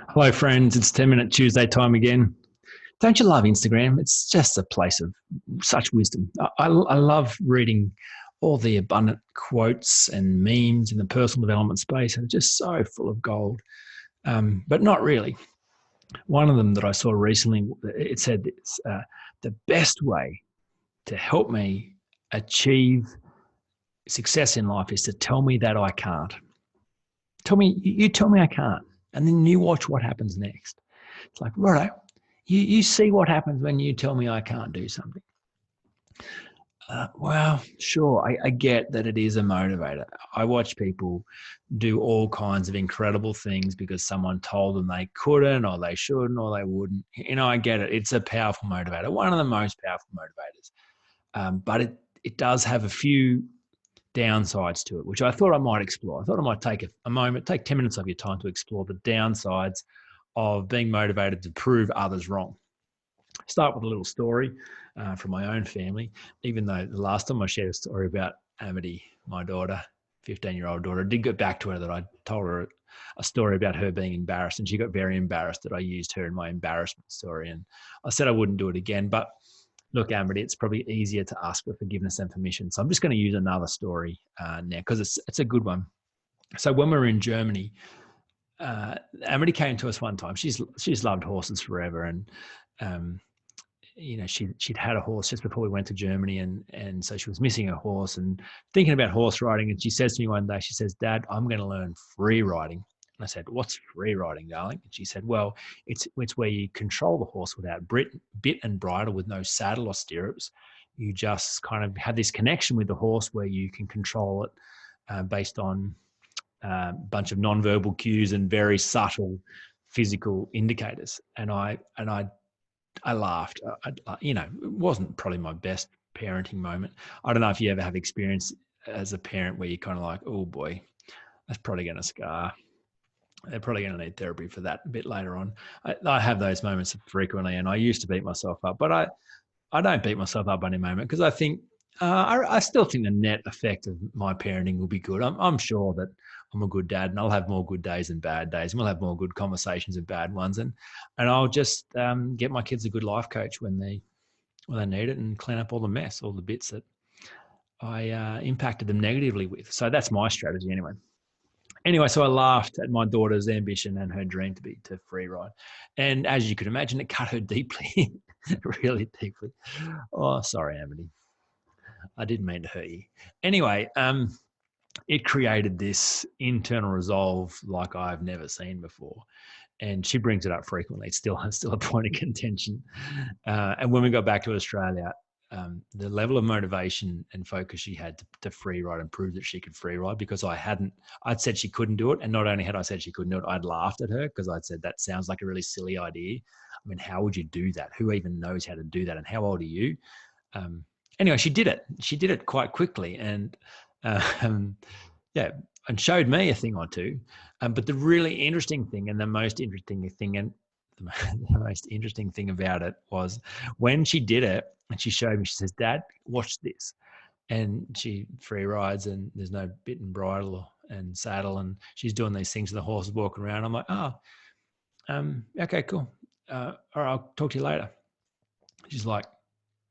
Hello, friends. It's 10-minute Tuesday time again. Don't you love Instagram? It's just a place of such wisdom. I love reading all the abundant quotes and memes in the personal development space, and it's just so full of gold. But not really. One of them that I saw recently, it said it's, the best way to help me achieve success in life is to tell me that I can't. You tell me I can't, and then you watch what happens next. It's like, right, you see what happens when you tell me I can't do something. Well, sure, I get that it is a motivator. I watch people do all kinds of incredible things because someone told them they couldn't or they shouldn't or they wouldn't. I get it. It's a powerful motivator, one of the most powerful motivators. But it does have a few downsides to it, which I thought I might explore. I thought I might take a moment, take 10 minutes of your time to explore the downsides of being motivated to prove others wrong. Start with a little story from my own family, even though the last time I shared a story about Amity, my daughter, 15-year-old daughter, I did get back to her that I told her a story about her being embarrassed, and she got very embarrassed that I used her in my embarrassment story. And I said I wouldn't do it again. But look, Amity, it's probably easier to ask for forgiveness and permission. So I'm just going to use another story now because it's a good one. So when we were in Germany, Amity came to us one time. She's loved horses forever, and um, she'd had a horse just before we went to Germany, and so she was missing her horse and thinking about horse riding. And she says to me one day, she says, "Dad, I'm going to learn free riding." And I said, "What's free riding, darling?" And she said, "Well, it's where you control the horse without bit and bridle, with no saddle or stirrups. You just kind of have this connection with the horse where you can control it based on a bunch of nonverbal cues and very subtle physical indicators." And I laughed. It wasn't probably my best parenting moment. I don't know if you ever have experience as a parent where you're kind of like, oh boy, that's probably going to scar. They're probably going to need therapy for that a bit later on. I have those moments frequently, and I used to beat myself up, but I don't beat myself up any moment because I think I still think the net effect of my parenting will be good. I'm sure that I'm a good dad, and I'll have more good days than bad days, and we'll have more good conversations than bad ones, and I'll just get my kids a good life coach when they need it, and clean up all the mess, all the bits that I impacted them negatively with. So that's my strategy anyway. Anyway, so I laughed at my daughter's ambition and her dream to free ride, and as you can imagine, it cut her deeply, really deeply. Oh, sorry, Amity. I didn't mean to hurt you. Anyway, it created this internal resolve like I've never seen before. And she brings it up frequently. It's still a point of contention. And when we got back to Australia, the level of motivation and focus she had to free ride and prove that she could free ride, because I'd said she couldn't do it. And not only had I said she couldn't do it, I'd laughed at her because I'd said, that sounds like a really silly idea. I mean, how would you do that? Who even knows how to do that? And how old are you? Anyway, she did it. She did it quite quickly, and yeah, and showed me a thing or two. But the really interesting thing, and the most interesting thing, and the most interesting thing about it was when she did it, and she showed me. She says, "Dad, watch this," and she free rides, and there's no bit and bridle and saddle, and she's doing these things, and the horse is walking around. I'm like, "Oh, okay, cool. All right, I'll talk to you later." She's like,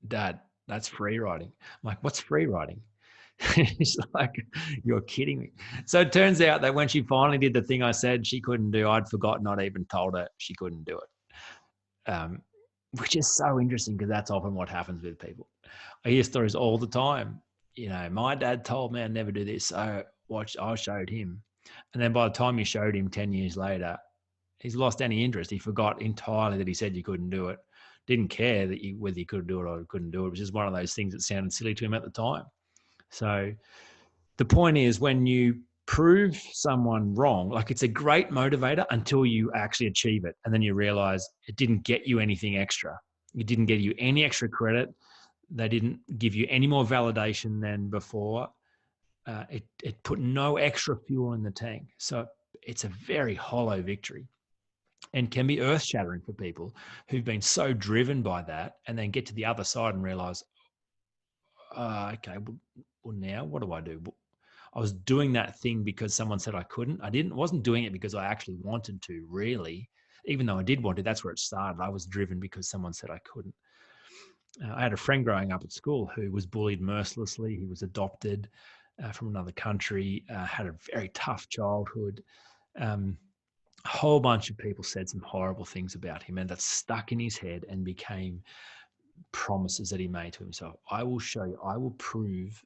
"Dad, that's free riding." I'm like, "What's free riding?" She's like, "You're kidding me." So it turns out that when she finally did the thing I said she couldn't do, I'd forgotten I'd even told her she couldn't do it, which is so interesting because that's often what happens with people. I hear stories all the time. My dad told me I'd never do this, so I showed him. And then by the time you showed him 10 years later, he's lost any interest. He forgot entirely that he said you couldn't do it. Didn't care whether you could do it or couldn't do it. It was just one of those things that sounded silly to him at the time. So the point is, when you prove someone wrong, like, it's a great motivator until you actually achieve it. And then you realize it didn't get you anything extra. It didn't get you any extra credit. They didn't give you any more validation than before. It put no extra fuel in the tank. So it's a very hollow victory, and can be earth shattering for people who've been so driven by that, and then get to the other side and realize, okay, well, now what do I do? I was doing that thing because someone said I couldn't. Wasn't doing it because I actually wanted to, really. even though I did want to, that's where it started. I was driven because someone said I couldn't. I had a friend growing up at school who was bullied mercilessly. He was adopted from another country, had a very tough childhood. Um, a whole bunch of people said some horrible things about him, and that stuck in his head and became promises that he made to himself. I will show you, I will prove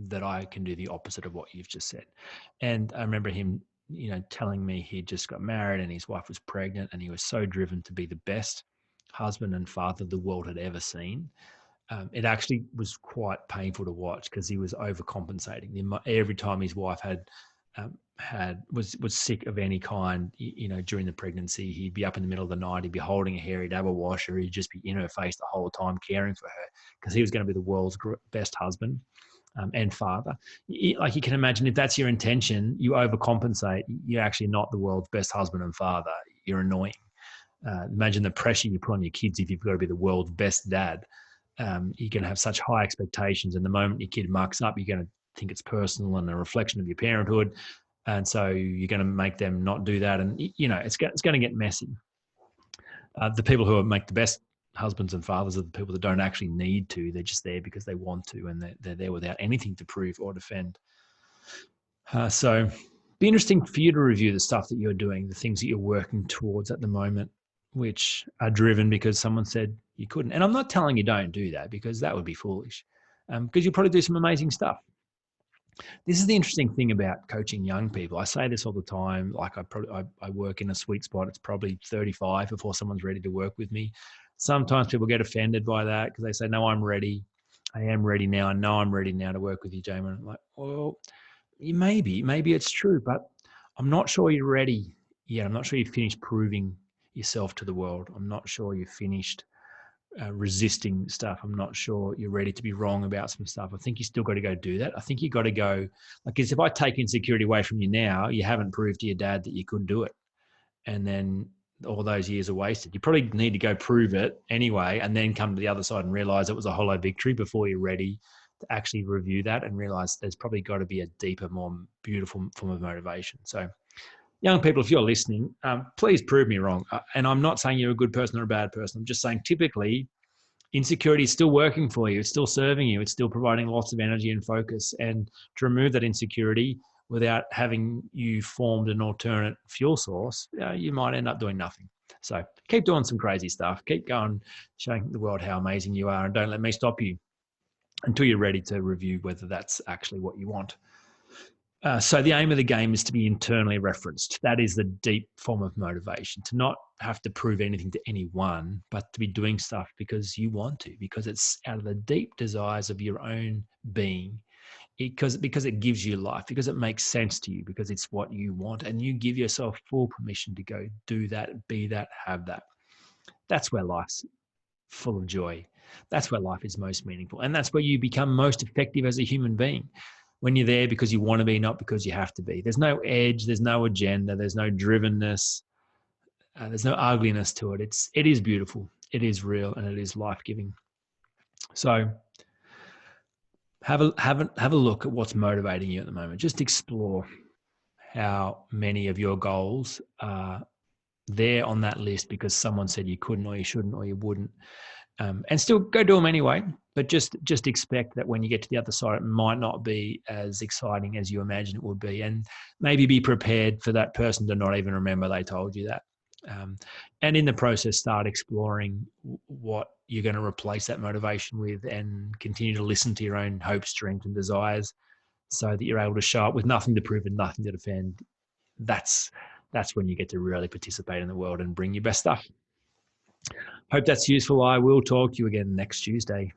that I can do the opposite of what you've just said. And I remember him, telling me he just got married and his wife was pregnant, and he was so driven to be the best husband and father the world had ever seen. It actually was quite painful to watch because he was overcompensating. Every time his wife was sick of any kind, during the pregnancy, he'd be up in the middle of the night, he'd be holding her hair, he'd have a washer, he'd just be in her face the whole time caring for her because he was going to be the world's best husband and father. Like, you can imagine, if that's your intention, you overcompensate, you're actually not the world's best husband and father. You're annoying. Imagine the pressure you put on your kids if you've got to be the world's best dad. You're going to have such high expectations, and the moment your kid mucks up, you're going to think it's personal and a reflection of your parenthood, and so you're going to make them not do that, and it's going to get messy. The people who make the best husbands and fathers are the people that don't actually need to. They're just there because they want to, and they're there without anything to prove or defend. So be interesting for you to review the stuff that you're doing, the things that you're working towards at the moment, which are driven because someone said you couldn't. And I'm not telling you don't do that, because that would be foolish, because you'll probably do some amazing stuff. This is the interesting thing about coaching young people. I say this all the time. Like, I work in a sweet spot. It's probably 35 before someone's ready to work with me. Sometimes people get offended by that because they say, no, I'm ready. I am ready now. I know I'm ready now to work with you, Jamin. I'm like, well, maybe it's true, but I'm not sure you're ready yet. I'm not sure you've finished proving yourself to the world. I'm not sure you've finished resisting stuff. I'm not sure you're ready to be wrong about some stuff. I think you still got to go do that. I think you got to go, like, because if I take insecurity away from you now, you haven't proved to your dad that you could do it. And then all those years are wasted. You probably need to go prove it anyway, and then come to the other side and realize it was a hollow victory before you're ready to actually review that and realize there's probably got to be a deeper, more beautiful form of motivation. So young people, if you're listening, please prove me wrong. And I'm not saying you're a good person or a bad person. I'm just saying typically insecurity is still working for you. It's still serving you. It's still providing lots of energy and focus. And to remove that insecurity without having you formed an alternate fuel source, you might end up doing nothing. So keep doing some crazy stuff. Keep going, showing the world how amazing you are, and don't let me stop you until you're ready to review whether that's actually what you want. So the aim of the game is to be internally referenced. That is the deep form of motivation, to not have to prove anything to anyone, but to be doing stuff because you want to, because it's out of the deep desires of your own being, because it gives you life, because it makes sense to you, because it's what you want, and you give yourself full permission to go do that, be that, have that. That's where life's full of joy. That's where life is most meaningful. And that's where you become most effective as a human being. When you're there because you want to be, not because you have to be. There's no edge, there's no agenda, there's no drivenness, there's no ugliness to it. It is beautiful, it is real, and it is life-giving. So have a look at what's motivating you at the moment. Just explore how many of your goals are there on that list because someone said you couldn't, or you shouldn't, or you wouldn't. And still go do them anyway, but just expect that when you get to the other side, it might not be as exciting as you imagine it would be. And maybe be prepared for that person to not even remember they told you that. And in the process, start exploring what you're going to replace that motivation with, and continue to listen to your own hopes, dreams, and desires so that you're able to show up with nothing to prove and nothing to defend. That's when you get to really participate in the world and bring your best stuff. Hope that's useful. I will talk to you again next Tuesday.